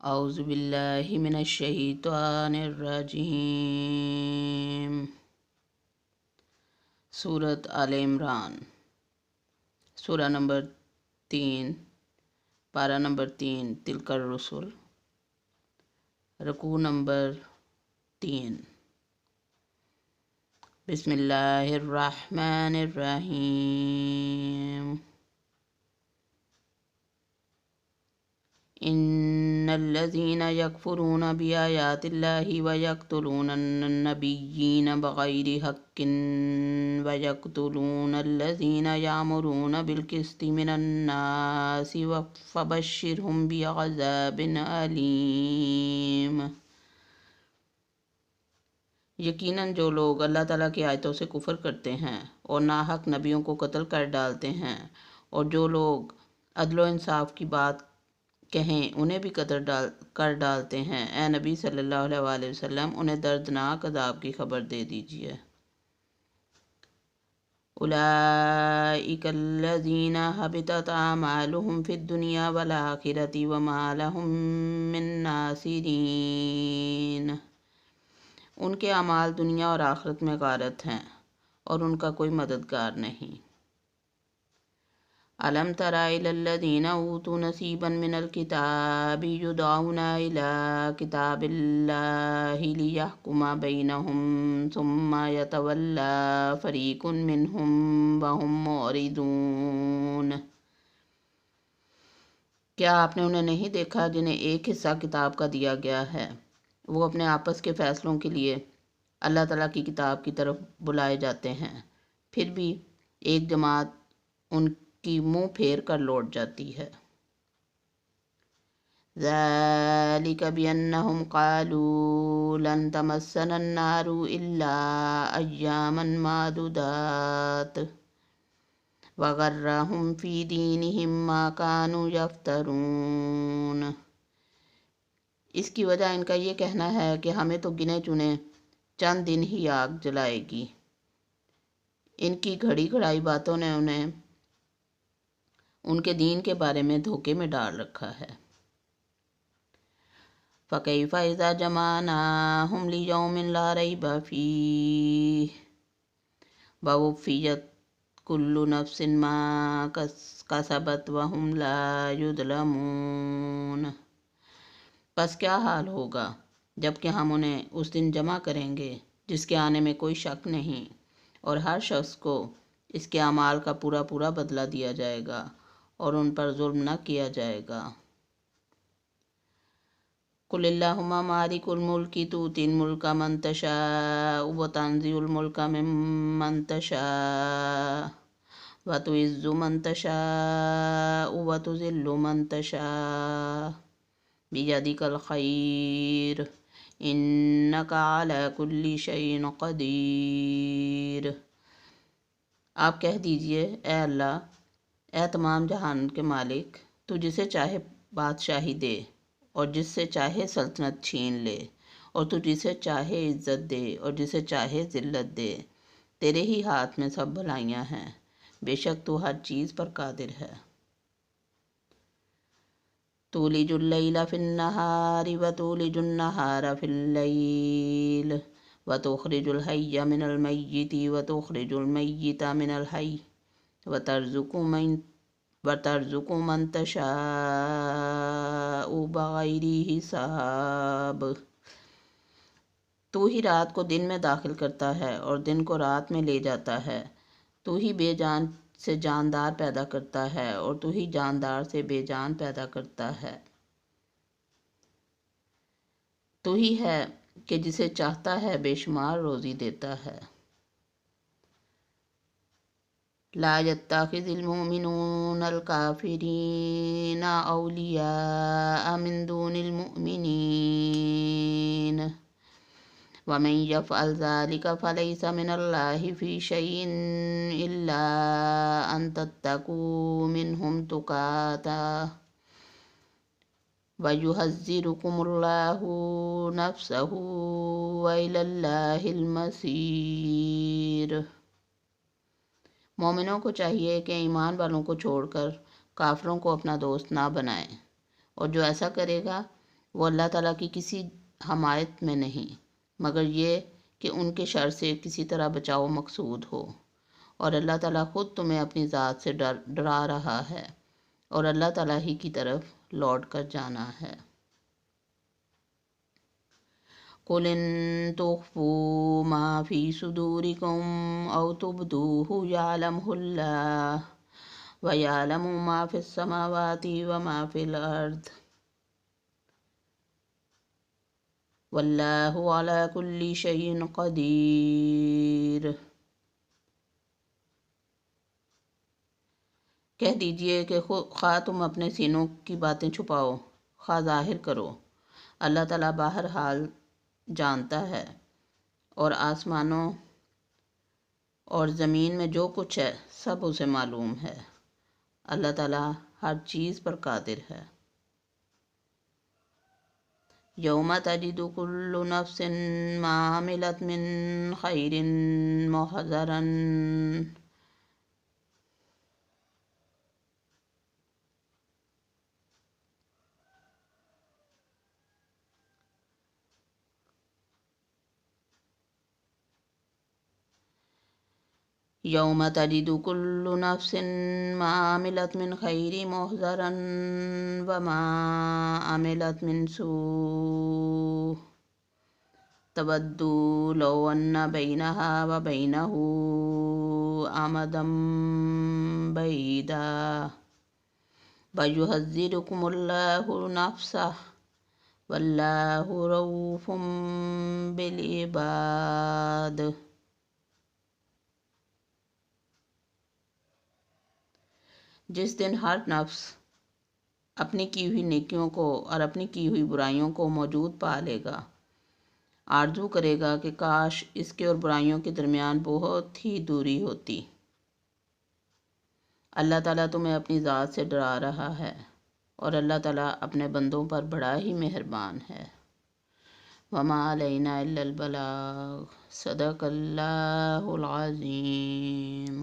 اعوذ باللہ من الشیطان الرجیم۔ سورۃ آل عمران، سورہ نمبر 3، پارہ نمبر 3، تلک الرسل، رکوع نمبر 3۔ بسم اللہ الرحمن الرحیم۔ ان الذين يكفرون بآيات الله ويقتلون النبيين بغير حق ويقتلون الذين يأمرون بالقسط من الناس فبشرهم بعذاب أليم۔ یقیناً جو لوگ اللہ تعالیٰ کی آیتوں سے کفر کرتے ہیں اور ناحق نبیوں کو قتل کر ڈالتے ہیں، اور جو لوگ عدل و انصاف کی بات کہیں انہیں بھی قتل کر ڈالتے ہیں، اے نبی صلی اللہ علیہ وآلہ وسلم انہیں دردناک عذاب کی خبر دے دیجیے۔ اولئک الذین حبطت اعمالهم فی الدنیا والآخرۃ وما لهم من ناصرین۔ ان کے اعمال دنیا اور آخرت میں غارت ہیں اور ان کا کوئی مددگار نہیں۔ أَلَمْ تَرَ إِلَى الَّذِينَ أُوتُوا نَصِيبًا مِنَ الْكِتَابِ يُدْعَوْنَ إِلَى كِتَابِ اللَّهِ لِيَحْكُمَ بَيْنَهُمْ ثُمَّ يَتَوَلَّى فَرِيقٌ مِّنْهُمْ وَهُمْ مُعْرِضُونَ۔ کیا آپ نے انہیں نہیں دیکھا جنہیں ایک حصہ کتاب کا دیا گیا ہے، وہ اپنے آپس کے فیصلوں کے لیے اللہ تعالیٰ کی کتاب کی طرف بلائے جاتے ہیں، پھر بھی ایک جماعت ان کی منہ پھیر کر لوٹ جاتی ہے۔ ذَلِكَ بِأَنَّهُمْ قَالُوا لَن تَمَسَّنَا النَّارُ إِلَّا أَيَّامًا مَّعْدُودَاتٍ وَغَرَّهُمْ فِي دِينِهِمْ مَا كَانُوا يَفْتَرُونَ۔ اس کی وجہ ان کا یہ کہنا ہے کہ ہمیں تو گنے چنے چند دن ہی آگ جلائے گی۔ ان کی گھڑی گھڑائی باتوں نے انہیں ان کے دین کے بارے میں دھوکے میں ڈال رکھا ہے۔ فَكَيْفَ إِذَا جَمَعْنَاهُمْ لِيَوْمٍ لَا رَيْبَ فِيهِ وَوُفِّيَتْ كُلُّ نَفْسٍ مَا كَسَبَتْ وَهُمْ لَا يُظْلَمُونَ۔ پس کیا حال ہوگا جب کہ ہم انہیں اس دن جمع کریں گے جس کے آنے میں کوئی شک نہیں، اور ہر شخص کو اس کے اعمال کا پورا پورا بدلہ دیا جائے گا اور ان پر ظلم نہ کیا جائے گا۔ قُلِ اللَّهُمَّ مَالِكَ الْمُلْكِ تُؤْتِي الْمُلْكَ مَن تَشَاءُ وَتَنزِعُ الْمُلْكَ مِمَّن تَشَاءُ وَتُعِزُّ مَن تَشَاءُ وَتُذِلُّ مَن تَشَاءُ بِيَدِكَ الْخَيْرُ إِنَّكَ عَلَى كُلِّ شَيْءٍ قَدِيرٌ۔ آپ کہہ دیجئے، اے اللہ، اے تمام جہان کے مالک، تو جسے چاہے بادشاہی دے اور جس سے چاہے سلطنت چھین لے، اور تو جسے چاہے عزت دے اور جسے چاہے ذلت دے، تیرے ہی ہاتھ میں سب بھلائیاں ہیں، بے شک تو ہر چیز پر قادر ہے۔ تولج اللیل فی النہار وتولج النہار فی اللیل وتخرج الحی من المیت وتخرج المیت من الحی وترزق من تشاء بغیر حساب۔ تو ہی رات کو دن میں داخل کرتا ہے اور دن کو رات میں لے جاتا ہے، تو ہی بے جان سے جاندار پیدا کرتا ہے اور تو ہی جاندار سے بے جان پیدا کرتا ہے۔ تو ہی ہے کہ جسے چاہتا ہے بے شمار روزی دیتا ہے۔ لا يتخذ المؤمنون الكافرين أولياء من دون المؤمنين ومن يفعل ذلك فليس من الله في شيء إلا أن تتقوا منهم تقاتا وَيُحَذِّرُكُمُ اللَّهُ نَفْسَهُ وَإِلَى اللَّهِ الْمَصِيرُ۔ مومنوں کو چاہیے کہ ایمان والوں کو چھوڑ کر کافروں کو اپنا دوست نہ بنائیں، اور جو ایسا کرے گا وہ اللہ تعالیٰ کی کسی حمایت میں نہیں مگر یہ کہ ان کے شر سے کسی طرح بچاؤ مقصود ہو، اور اللہ تعالیٰ خود تمہیں اپنی ذات سے ڈرا رہا ہے، اور اللہ تعالیٰ ہی کی طرف لوٹ کر جانا ہے۔ قُلْ إِن تُخْفُوا مَا فِي صُدُورِكُمْ أَوْ تُبْدُوهُ يَعْلَمْهُ اللَّهُ وَيَعْلَمُ مَا فِي السَّمَاوَاتِ وَمَا فِي الْأَرْضِ وَاللَّهُ عَلَى كُلِّ شَيْءٍ قَدِيرٌ۔ کہہ دیجئے کہ خواہ تم اپنے سینوں کی باتیں چھپاؤ خواہ ظاہر کرو، اللہ تعالیٰ بہرحال جانتا ہے، اور آسمانوں اور زمین میں جو کچھ ہے سب اسے معلوم ہے۔ اللہ تعالیٰ ہر چیز پر قادر ہے۔ یوم تجد کل نفس ما عملت من خیر محضرا یوم تجد کل نفس ما عملت من خیر محضرا وما عملت من سوء تود لو ان بینها وبینہ امدا بعیدا ویحذرکم اللہ نفسہ واللہ رؤوف بالعباد۔ جس دن ہر نفس اپنی کی ہوئی نیکیوں کو اور اپنی کی ہوئی برائیوں کو موجود پا لے گا، آرزو کرے گا کہ کاش اس کے اور برائیوں کے درمیان بہت ہی دوری ہوتی۔ اللہ تعالیٰ تمہیں اپنی ذات سے ڈرا رہا ہے، اور اللہ تعالیٰ اپنے بندوں پر بڑا ہی مہربان ہے۔ وما علینا الا البلاغ، صدق اللہ العظیم۔